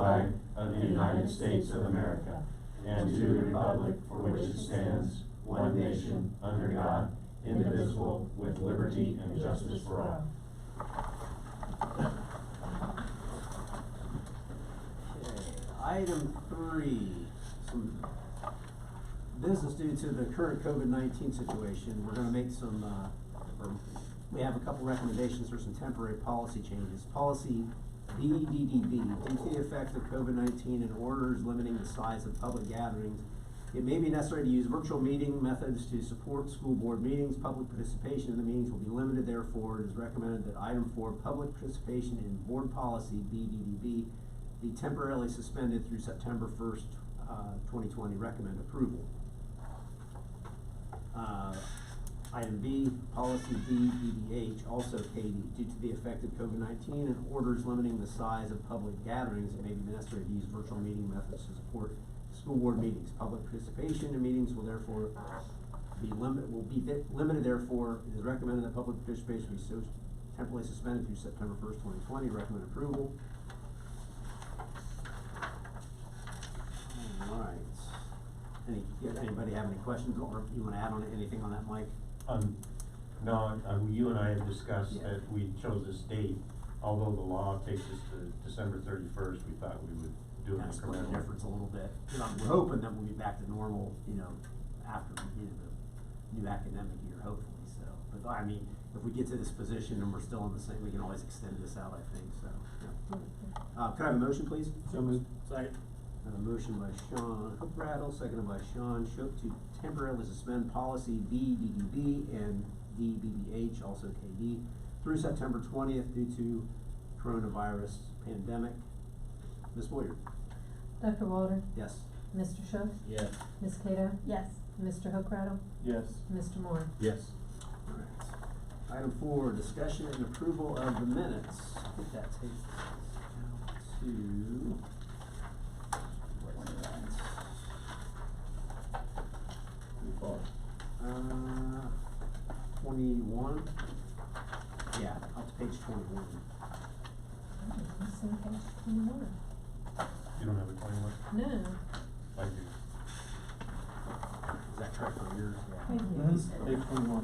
flag of the United States of America, and to the republic for which it stands, one nation, under God, indivisible, with liberty and justice for all. Item 3, some business due to the current COVID-19 situation. We're going to make some, we have a couple recommendations for some temporary policy changes. Policy BDDB, due to the effect of COVID-19 and orders limiting the size of public gatherings, it may be necessary to use virtual meeting methods to support school board meetings. Public participation in the meetings will be limited. Therefore, it is recommended that item 4, public participation in board policy BDDB, be temporarily suspended through September 1st, 2020. Recommend approval. Item B, policy BDDH, also KD, due to the effect of COVID-19 and orders limiting the size of public gatherings, it may be necessary to use virtual meeting methods to support school board meetings. Public participation in meetings will therefore be limited. Therefore, it is recommended that public participation be temporarily suspended through September 1st, 2020. Recommend approval. All right. Anybody have any questions, or you want to add on anything on that, Mike? No, you and I have discussed that we chose this date, although the law takes us to December 31st, we thought we would do an Split the incremental difference a little bit. We're hoping that we'll be back to normal, after, the new academic year, hopefully, so. But I mean, if we get to this position and we're still in the same, we can always extend this out, I think, so. Yeah. Could I have a motion, please? So moved. Second. A motion by Sean Hookrattle, seconded by Sean Shook to temporarily suspend policy BDDB and DBBH, also KD, through September 20th due to coronavirus pandemic. Ms. Boyer? Dr. Walter? Yes. Mr. Shook? Yes. Ms. Cato? Yes. Mr. Hookrattle? Yes. Mr. Moore? Yes. All right. Item 4, discussion and approval of the minutes. I think that takes us out to, what's that? 21. Yeah, up to page 21. It's on page 21. You don't have a 21? No. I do. Is that correct on yours? Thank you. Mm-hmm. Page 21.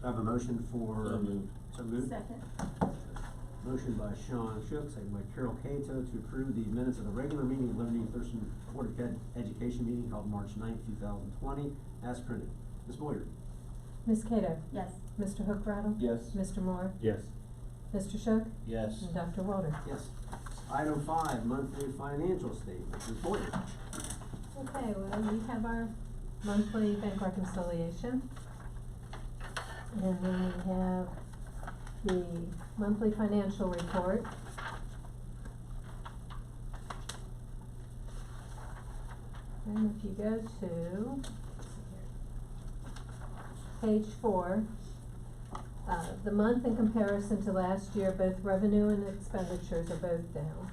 I have a motion for. So moved. So moved. Second. Motion by Sean Shook, second by Carol Cato to approve the minutes of the regular meeting of Union-Thurston Board of Education meeting held March 9th, 2020, as printed. Ms. Boyer? Ms. Cato? Yes. Mr. Hookrattle? Yes. Mr. Moore? Yes. Mr. Shook? Yes. And Dr. Walter? Yes. Item 5, monthly financial statement. Ms. Boyer? Okay, well, we have our monthly bank reconciliation. And then we have the monthly financial report. And if you go to page 4, the month in comparison to last year, both revenue and expenditures are both down.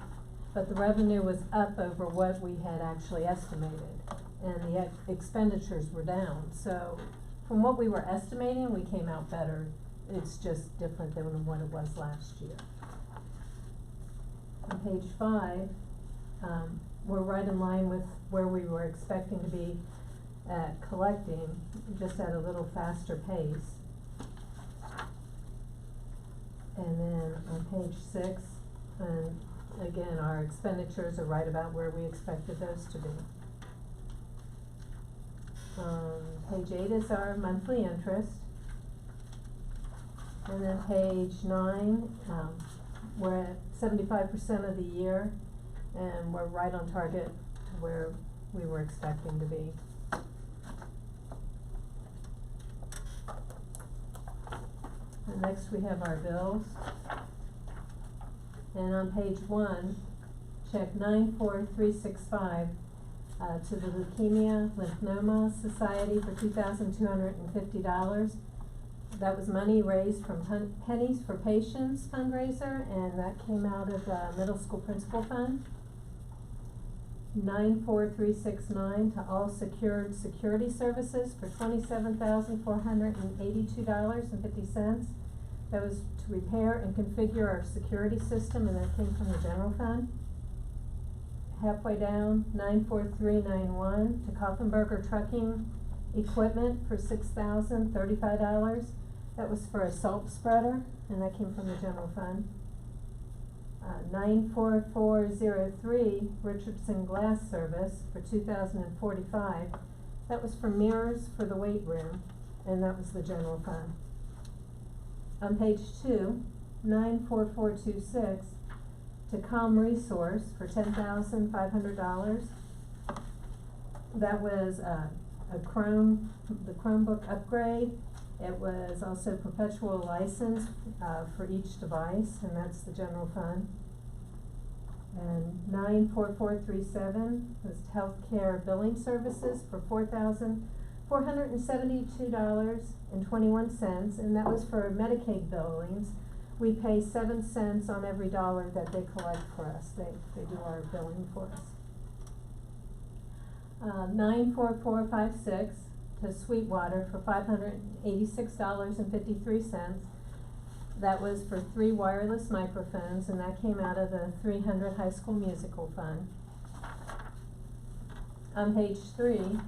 But the revenue was up over what we had actually estimated, and the expenditures were down. So from what we were estimating, we came out better. It's just different than what it was last year. On page 5, we're right in line with where we were expecting to be at collecting, just at a little faster pace. And then on page 6, and again, our expenditures are right about where we expected those to be. Page 8 is our monthly interest. And then page 9, we're at 75% of the year, and we're right on target to where we were expecting to be. And next we have our bills. And on page 1, check 94365 to the Leukemia Lymphoma Society for $2,250. That was money raised from Pennies for Patients fundraiser, and that came out of the Middle School Principal Fund. 94369 to All Secured Security Services for $27,482.50. That was to repair and configure our security system, and that came from the general fund. Halfway down, 94391, to Kaufenberger Trucking Equipment for $6,035. That was for a salt spreader, and that came from the general fund. 94403, Richardson Glass Service for $2,045. That was for mirrors for the weight room, and that was the general fund. On page 2, 94426, to Com Resource for $10,500. That was the Chromebook upgrade. It was also perpetual license for each device, and that's the general fund. And 94437 was healthcare billing services for $472.21, and that was for Medicaid billings. We pay 7 cents on every dollar that they collect for us. They do our billing for us. 94456 to Sweetwater for $586.53. That was for 3 wireless microphones, and that came out of the 300 High School Musical Fund. On page 3,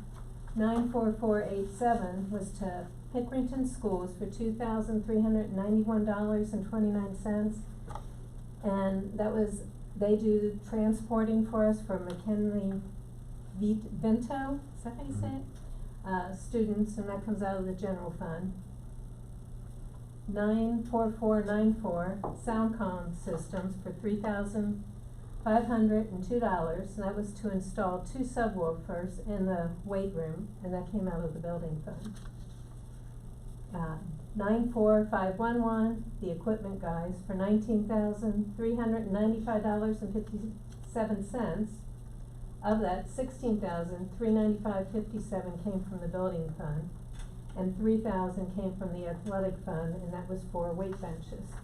94487 was to Pickerington Schools for $2,391.29, and that was, they do transporting for us for McKinley Vento, is that how you say it? Students, and that comes out of the general fund. 94494, Soundcom Systems for $3,502, and that was to install 2 subwoofers in the weight room, and that came out of the building fund. 94511, the equipment guys for $19,395.57. Of that, $16,395.57 came from the building fund, and $3,000 came from the athletic fund, and that was for weight benches.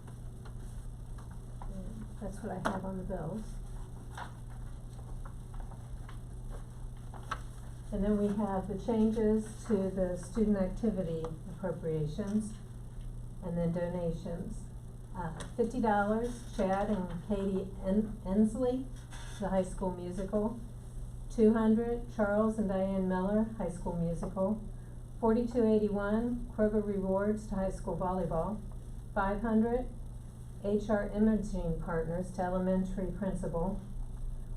And that's what I have on the bills. And then we have the changes to the student activity appropriations, and then donations. $50, Chad and Katie Ensley, the High School Musical. $200, Charles and Diane Miller, High School Musical. $42.81, Kroger Rewards to High School Volleyball. $500, HR Imaging Partners to Elementary Principal.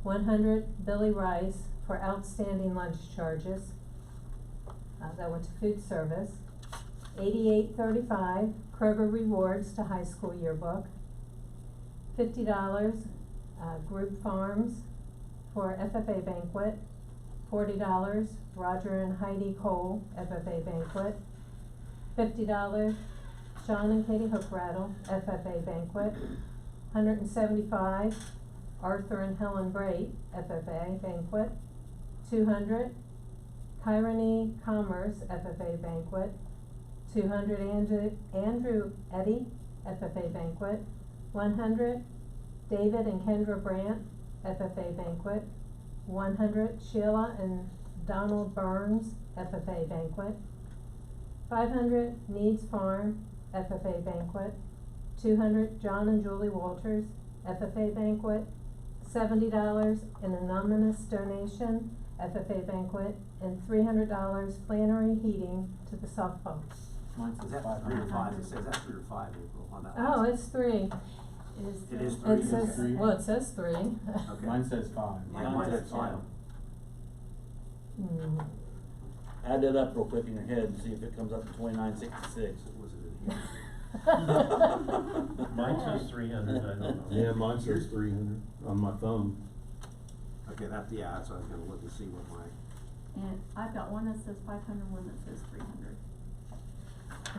$100, Billy Rice for outstanding lunch charges. That went to food service. $88.35, Kroger Rewards to High School Yearbook. $50, Group Farms for FFA Banquet. $40, Roger and Heidi Cole, FFA Banquet. $50, Sean and Katie Hookrattle, FFA Banquet. $175, Arthur and Helen Brait, FFA Banquet. $200, Kyrene Commerce, FFA Banquet. $200, Andrew Eddy, FFA Banquet. $100, David and Kendra Brandt, FFA Banquet. $100, Sheila and Donald Burns, FFA Banquet. $500, Needs Farm, FFA Banquet. $200, John and Julie Walters, FFA Banquet. $70, an anonymous donation, FFA Banquet, and $300 Flannery Heating to the softball. Mine says 3 or 5, it says that's 3 or 5, April, on that. Oh, list. it's 3. It is 3. It says, three? well, it says 3. Okay. Mine says 5. Yeah, mine says 5. Mm. Add that up real quick in your head and see if it comes up to 2966. What was it in here? Mine says 300, I don't know. Yeah, mine says 300 on my phone. Okay, that's what I was gonna look and see what my. And I've got one that says 500, one that says 300.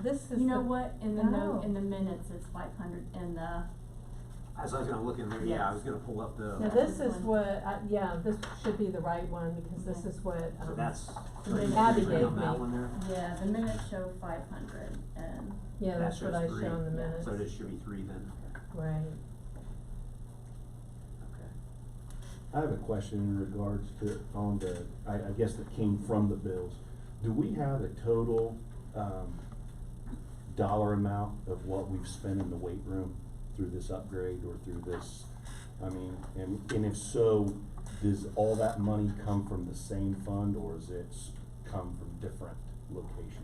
This is You know the- what, in the Oh. note, in the minutes, it's 500, in the, As I was gonna look in there, yeah, I was gonna pull up the. Now, this is what, yeah, this should be the right one, because this is what, So that's. so you Abby agree gave on that me. one there? yeah, the minutes show 500, and, yeah, That that's what shows I 3. show in the minutes. So this should be 3 then, okay. Right. Okay. I have a question in regards to, on the, I guess that came from the bills. Do we have a total, dollar amount of what we've spent in the weight room through this upgrade or through this? I mean, and if so, does all that money come from the same fund, or does it come from different locations?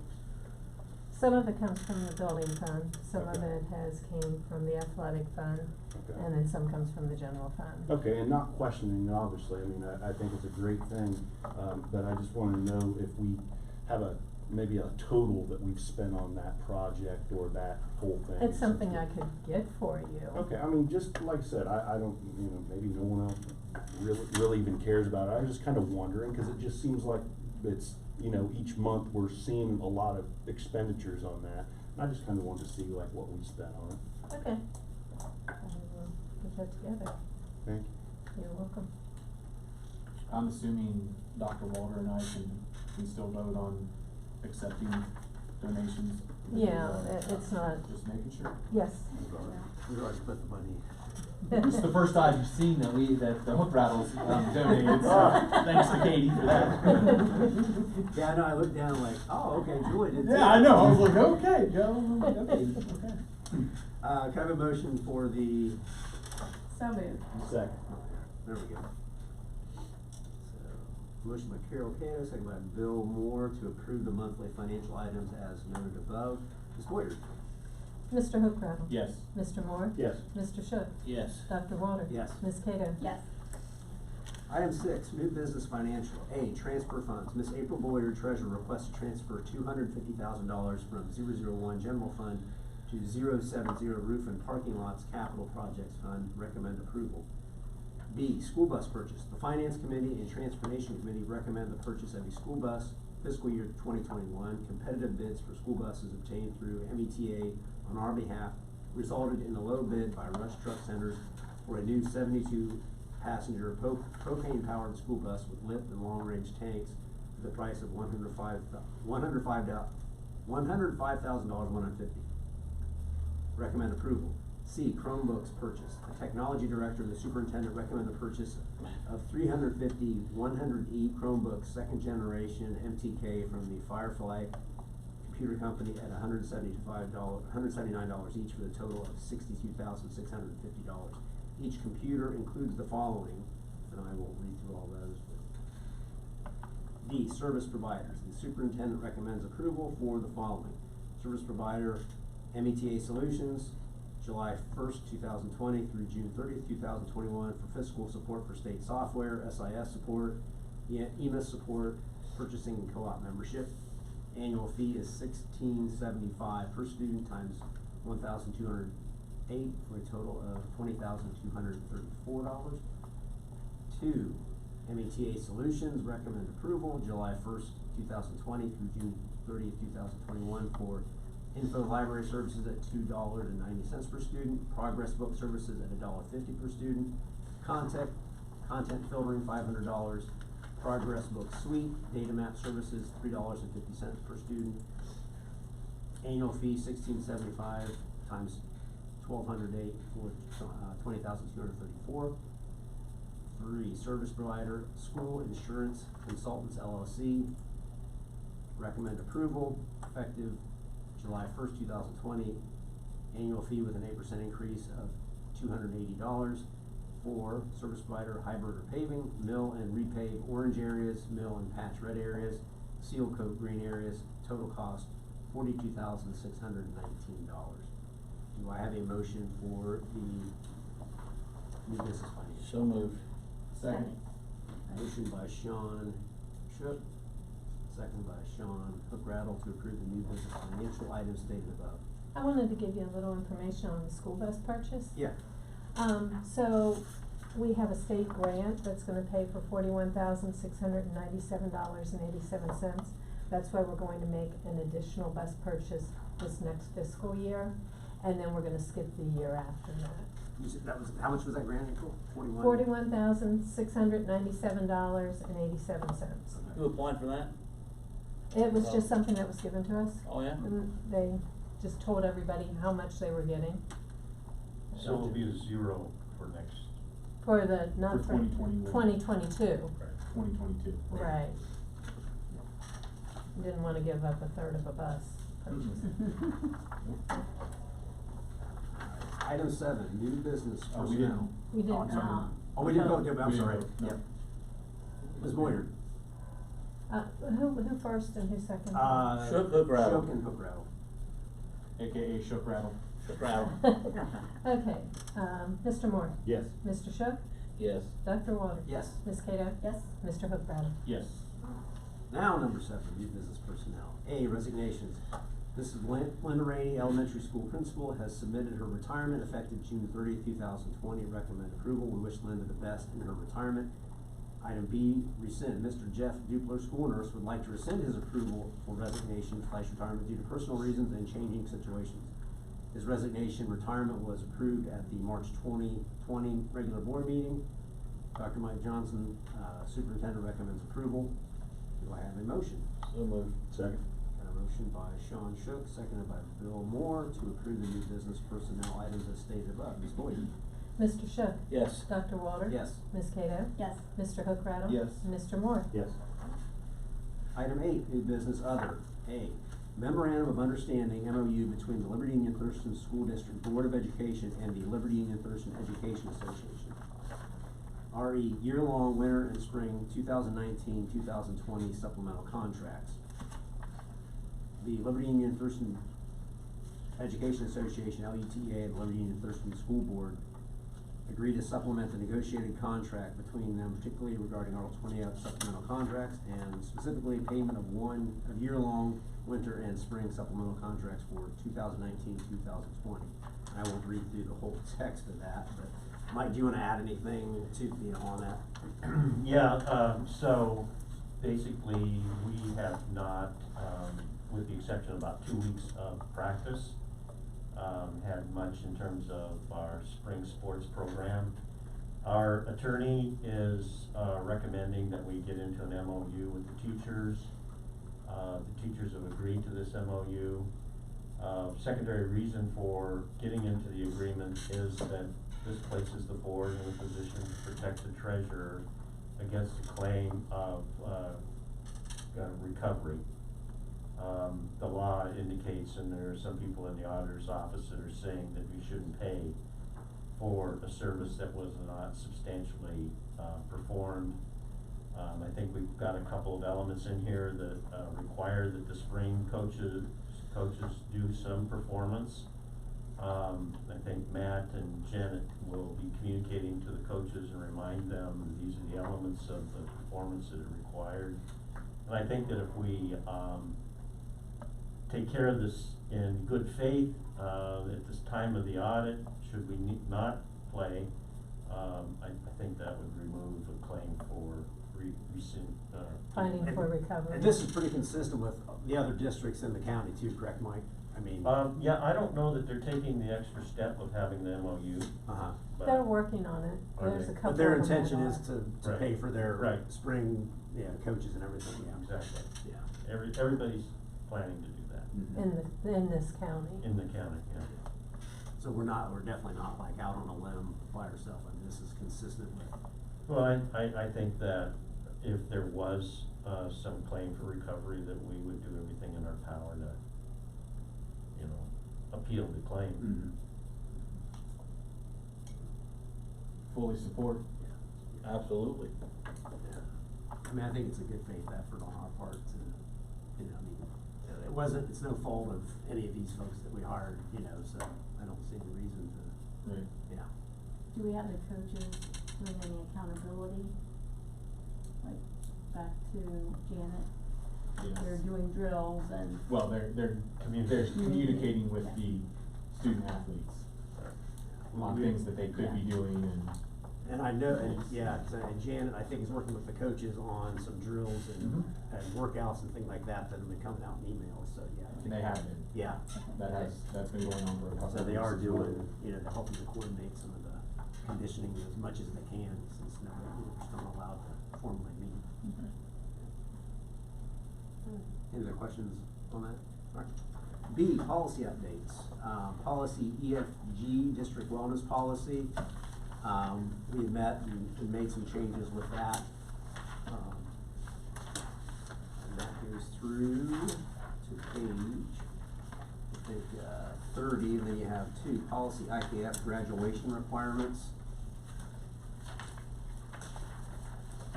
Some of it comes from the building fund, some of Okay. it came from the athletic fund, Okay. and then some comes from the general fund. Okay, and not questioning it, obviously, I mean, I think it's a great thing, but I just wanna know if we have maybe a total that we've spent on that project or that whole thing. It's something I could get for you. Okay, I mean, just like I said, I don't, maybe no one else really even cares about it, I was just kinda wondering, cause it just seems like it's, each month we're seeing a lot of expenditures on that, and I just kinda wanted to see like what we spent on it. Okay. I will put that together. Thank you. You're welcome. I'm assuming Dr. Walter and I can still vote on accepting donations. Yeah, it's not, Just making sure. yes. We already put the money. This is the first time you've seen that the hook rattles donated, so thanks to Katie for that. Yeah, I know, I looked down like, oh, okay, Julie did too. Yeah, I know, I was like, okay, go, okay. Can I have a motion for the, So moved. Second. there we go. So, motion by Carol Cato, second by Bill Moore to approve the monthly financial items as noted above. Ms. Boyer? Mr. Hookrattle? Yes. Mr. Moore? Yes. Mr. Shook? Yes. Dr. Walter? Yes. Ms. Cato? Yes. Item 6, new business financial. A, transfer funds. Ms. April Boyer, treasurer, requests to transfer $250,000 from 001 general fund to 070 roof and parking lots capital projects fund. Recommend approval. B, school bus purchase. The finance committee and transportation committee recommend the purchase of a school bus fiscal year 2021. Competitive bids for school buses obtained through META on our behalf resulted in a low bid by Rush Truck Centers for a new 72-passenger propane-powered school bus with lift and long-range tanks at the price of $105,150. Recommend approval. C, Chromebooks purchase. The technology director and the superintendent recommend the purchase of 350 100E Chromebooks, second generation MTK from the Firefly Computer Company at $179 each for the total of $62,650. Each computer includes the following, and I won't read through all those. D, service providers. The superintendent recommends approval for the following. Service provider, META Solutions, July 1st, 2020 through June 30th, 2021 for fiscal support for state software, SIS support, EMIS support, purchasing and co-op membership. Annual fee is $16.75 per student times 1,208 for a total of $20,234. 2, META Solutions recommend approval July 1st, 2020 through June 30th, 2021 for info library services at $2.90 per student, progress book services at $1.50 per student, content filtering $500, progress book suite, data map services $3.50 per student, annual fee $16.75 times 1,208 for $20,234. 3, service provider, School Insurance Consultants LLC, recommend approval effective July 1st, 2020, annual fee with an 8% increase of $280. 4, service provider, Hybrid or Paving, mill and repave orange areas, mill and patch red areas, seal coat green areas, total cost $42,619. Do I have a motion for the new business financial? So moved. Second. Motion by Sean Shook, second by Sean Hookrattle to approve the new business financial items stated above. I wanted to give you a little information on the school bus purchase. Yeah. So we have a state grant that's gonna pay for $41,697.87. That's why we're going to make an additional bus purchase this next fiscal year, and then we're gonna skip the year after that. You said that was, how much was that grant, Nicole? 41? $41,697.87. Who applied for that? It was just something that was given to us. Oh, yeah? And they just told everybody how much they were getting. So it'll be a zero for next. For the, not For for 2021. 2022. 2022. Right. Didn't wanna give up a third of a bus coaches. Item 7, new business Oh, we personnel. didn't. We didn't. Oh, I'm sorry. No. Oh, we didn't vote, I'm We didn't sorry. vote, no. Yep. Ms. Boyer. Who first and who second? Shook, hook, rattle. Shook and hook rattle. AKA shook rattle. Shook, rattle. Okay, Mr. Moore, Yes. Mr. Shook, Yes. Dr. Walter. Yes. Ms. Cato. Yes. Mr. Hookrattle. Yes. Now, number 7, new business personnel. A, resignations. Mrs. Linda Rainey, elementary school principal, has submitted her retirement effective June 30th, 2020. Recommend approval. We wish Linda the best in her retirement. Item B, rescind. Mr. Jeff Dupler, school nurse, would like to rescind his approval for resignation/retirement due to personal reasons and changing situations. His resignation retirement was approved at the March 2020 regular board meeting. Dr. Mike Johnson, superintendent, recommends approval. Do I have a motion? So moved. Second. Got a motion by Sean Shook, seconded by Bill Moore, to approve the new business personnel items as stated above. Ms. Boyd? Mr. Shook. Yes. Dr. Walter. Yes. Ms. Cato. Yes. Mr. Hookrattle. Yes. And Mr. Moore. Yes. Item 8, new business other. A, memorandum of understanding, MOU, between the Liberty Union-Thurston School District Board of Education and the Liberty Union-Thurston Education Association. RE, year-long winter and spring 2019-2020 supplemental contracts. The Liberty Union-Thurston Education Association, LUTA, and the Liberty Union-Thurston School Board agree to supplement the negotiated contract between them, particularly regarding Article 20 of supplemental contracts, and specifically payment of year-long winter and spring supplemental contracts for 2019-2020. I won't read through the whole text of that, but Mike, do you wanna add anything to, on that? Yeah, so basically, we have not, with the exception of about 2 weeks of practice, had much in terms of our spring sports program. Our attorney is recommending that we get into an MOU with the teachers. The teachers have agreed to this MOU. Secondary reason for getting into the agreement is that this places the board in a position to protect the treasurer against a claim of recovery. The law indicates, and there are some people in the auditor's office that are saying that we shouldn't pay for a service that was not substantially performed. I think we've got a couple of elements in here that require that the spring coaches do some performance. I think Matt and Janet will be communicating to the coaches and remind them that these are the elements of the performance that are required. And I think that if we take care of this in good faith, at this time of the audit, should we not play, I think that would remove a claim for Finding for recovery. And this is pretty consistent with the other districts in the county too, correct, Mike? I mean. Yeah, I don't know that they're taking the extra step of having the MOU. Uh-huh. but- They're working on it. Are There's they? a couple But their of them that intention are. is to Right. pay for their Right. spring, coaches and everything, yeah. Exactly. Yeah. Everybody's planning to do that In this county. in the county, yeah. So we're definitely not like out on a limb by ourselves, I mean, this is consistent with. Well, I think that if there was, some claim for recovery, that we would do everything in our power to, appeal the claim. Fully support. Absolutely. Yeah. I mean, I think it's a good faith effort on our part to, it's no fault of any of these folks that we hired, so I don't see any reason to, Right. yeah. Do we have the coaches doing any accountability? Like, back to Janet, Yes. they're doing drills and. Well, they're communicating with the student athletes on things that they could be doing And I know, and Janet, I think, is working with the coaches on some drills and workouts and things like that that have been coming out in emails, so, yeah. and they have been. Yeah, That's been going on for a couple of so they weeks are as well. doing, they're helping to coordinate some of the conditioning as much as they can, since we're still not allowed to formally meet. Any other questions on that? All right. B, policy updates. Policy EFG, district wellness policy. We met and made some changes with that. And that goes through to page think, 30, and then you have 2, policy IKF graduation requirements. I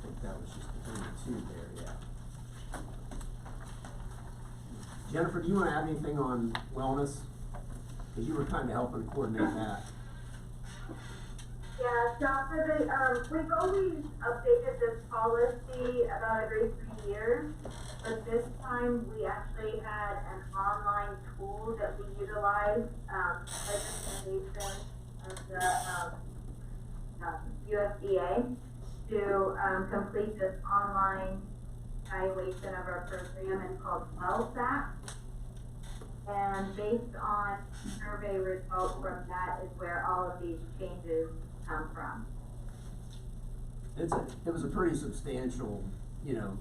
think that was just the 32 there, yeah. Jennifer, do you wanna add anything on wellness? Cause you were kinda helping coordinate that. Yeah, so for the, we've always updated this policy about every 3 years, but this time we actually had an online tool that we utilized, recommendation of the, USDA to, complete this online evaluation of our program. It's called WellSat. And based on survey results from that is where all of these changes come from. It was a pretty substantial, you know,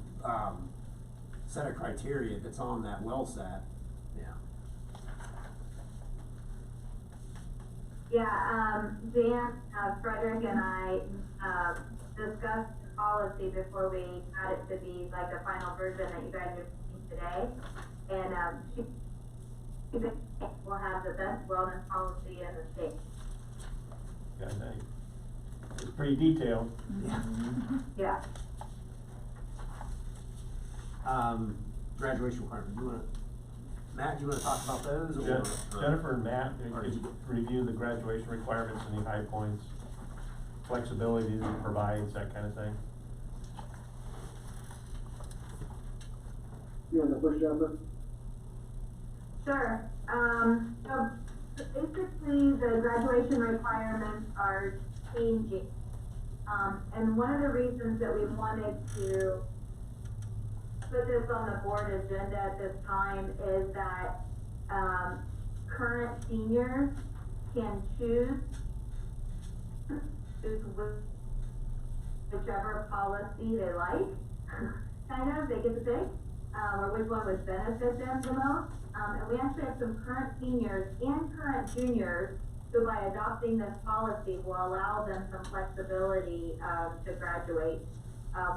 set of criteria that's on that WellSat, yeah. Yeah, Dan, Frederick and I, discussed the policy before we got it to be like a final version that you guys are seeing today. And, she will have the best wellness policy in the state. Yeah, nice. It's pretty detailed. Yeah. Graduation requirements, Matt, do you wanna talk about those, or? Jennifer and Matt, or could did you you- review the graduation requirements, any high points, flexibility that it provides, that kind of thing? You want the first, Jennifer? Sure. So basically the graduation requirements are changing. And one of the reasons that we wanted to put this on the board agenda at this time is that, current seniors can choose whichever policy they like, kind of, they get to pick, or which one would benefit them the most. And we actually have some current seniors and current juniors who, by adopting this policy, will allow them some flexibility, to graduate,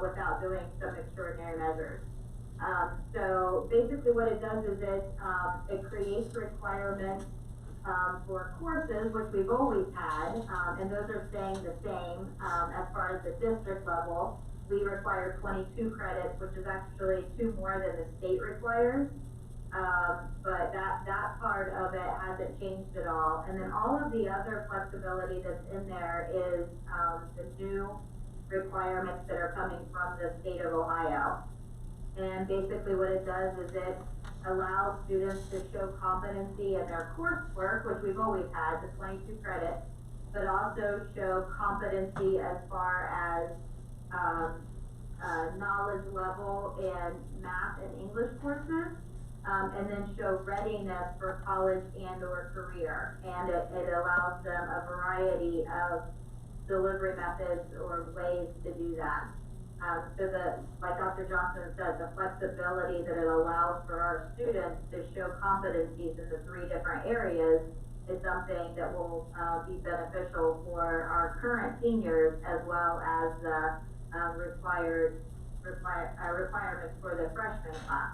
without doing some extraordinary measures. So basically what it does is it creates requirements, for courses, which we've always had, and those are staying the same, as far as the district level. We require 22 credits, which is actually 2 more than the state requires. But that part of it hasn't changed at all. And then all of the other flexibility that's in there is, the new requirements that are coming from the state of Ohio. And basically what it does is it allows students to show competency in their coursework, which we've always had, the 22 credits, but also show competency as far as, knowledge level in math and English courses, and then show readiness for college and or career. And it allows them a variety of delivery methods or ways to do that. So like Dr. Johnson said, the flexibility that it allows for our students to show competencies in the 3 different areas is something that will, be beneficial for our current seniors as well as the, requirements for the freshman class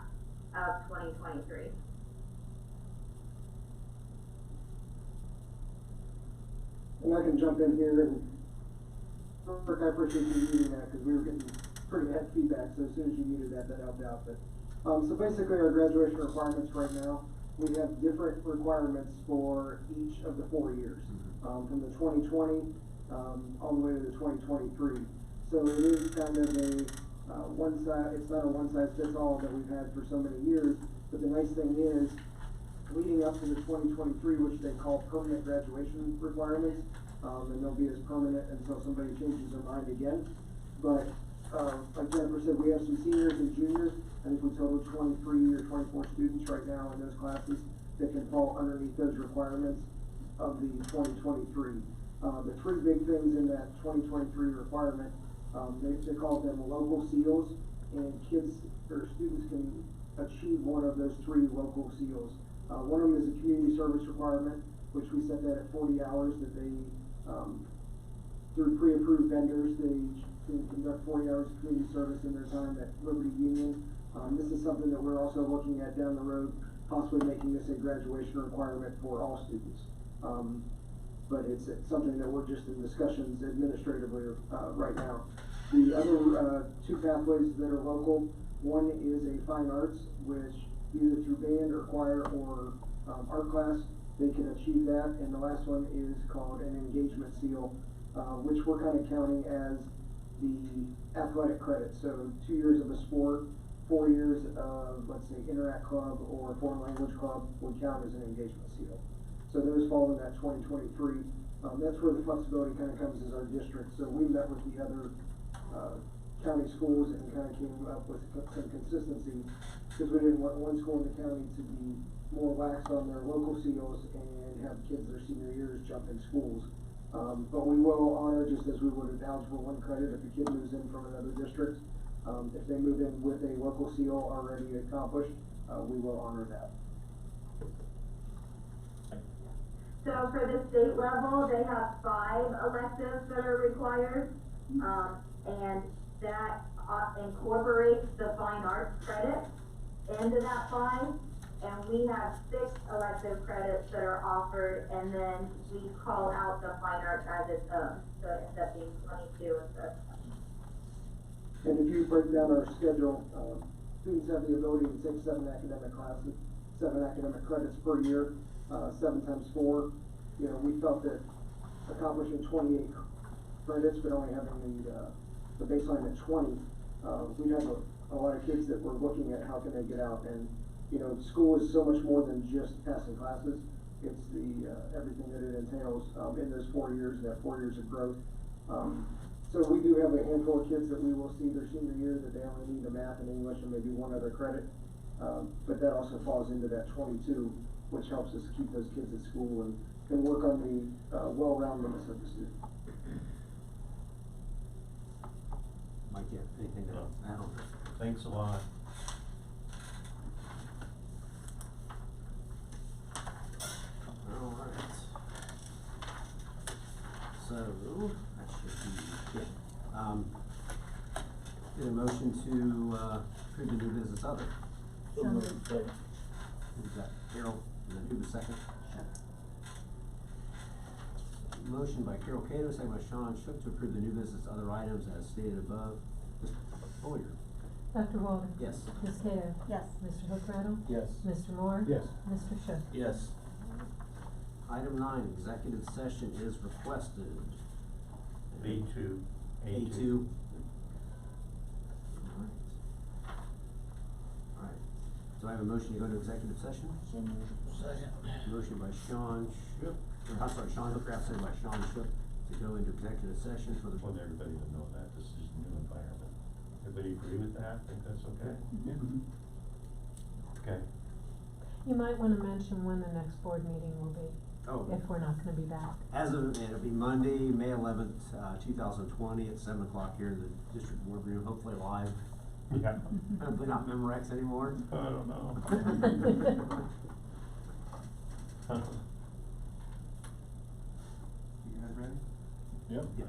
of 2023. And I can jump in here and, Rick, I appreciate you muting that, because we were getting pretty bad feedback, so as soon as you muted that, that helped out, but, so basically our graduation requirements right now, we have different requirements for each of the 4 years, from the 2020, all the way to the 2023. So it is kind of a, it's not a one-size-fits-all that we've had for so many years, but the nice thing is, leading up to the 2023, which they call permanent graduation requirements, and they'll be as permanent until somebody changes their mind again. But, like Jennifer said, we have some seniors and juniors. I think we total 23 or 24 students right now in those classes that can fall underneath those requirements of the 2023. The 3 big things in that 2023 requirement, they call them local seals, and kids or students can achieve one of those 3 local seals. One of them is a community service requirement, which we set that at 40 hours that they, through pre-approved vendors, they can conduct 40 hours of community service in their time at Liberty Union. This is something that we're also looking at down the road possibly making this a graduation requirement for all students. But it's something that we're just in discussions administratively, right now. The other, two pathways that are local, one is a fine arts, which either through band or choir or, art class, they can achieve that. And the last one is called an engagement seal, which we're kind of counting as the athletic credit. So 2 years of a sport, 4 years of, let's say, Interact Club or Foreign Language Club would count as an engagement seal. So those fall in that 2023. That's where the flexibility kind of comes as our district. So we met with the other county schools and kind of came up with some consistency, because we didn't want one school in the county to be more lax on their local seals and have kids their senior years jumping schools. But we will honor, just as we would an Algebra 1 credit, if a kid moves in from another district, if they move in with a local seal already accomplished, we will honor that. So for the state level, they have 5 electives that are required, and that incorporates the fine arts credit into that 5. And we have 6 elective credits that are offered, and then we call out the fine arts as its own, so it ends up being 22 instead of 20. And if you break down our schedule, students have the ability to take 7 academic classes, 7 academic credits per year, 7 times 4. You know, we felt that accomplishing 28 credits, but only having the baseline at 20, we'd have a lot of kids that were looking at how can they get out. And, you know, school is so much more than just passing classes. It's the, everything that it entails, in those 4 years, that 4 years of growth. So we do have a handful of kids that we will see their senior year that they only need a math and English and maybe 1 other credit. But that also falls into that 22, which helps us keep those kids at school and work on the, well-roundedness of the student. Mike, you have anything to add on this? Thanks a lot. All right. So, that should be, yeah. Get a motion to, approve the new business other. So moved. Second. Who's that? Carol, and then who was second? Motion by Carol Cato, second by Sean Shook to approve the new business other items as stated above. Mr. Boyer. Dr. Walter? Yes. Ms. Cato? Yes. Mr. Hookrattle? Yes. Mr. Moore? Yes. Mr. Shook? Yes. Item 9, executive session is requested. A2. A2. Alright. Do I have a motion to go into executive session? So moved. Second. Motion by Sean Shook, I'm sorry, Sean Hookraft, second by Sean Shook to go into executive session for the. Just want everybody to know that this is a new environment. Everybody agree with that? Think that's okay? Okay. You might wanna mention when the next board meeting will be, Oh. if we're not gonna be back. As of, it'll be Monday, May 11th, 2020 at 7 o'clock here in the district boardroom, hopefully live. Yeah. Hopefully not Memorex anymore. I don't know. You guys ready? Yep. Yeah.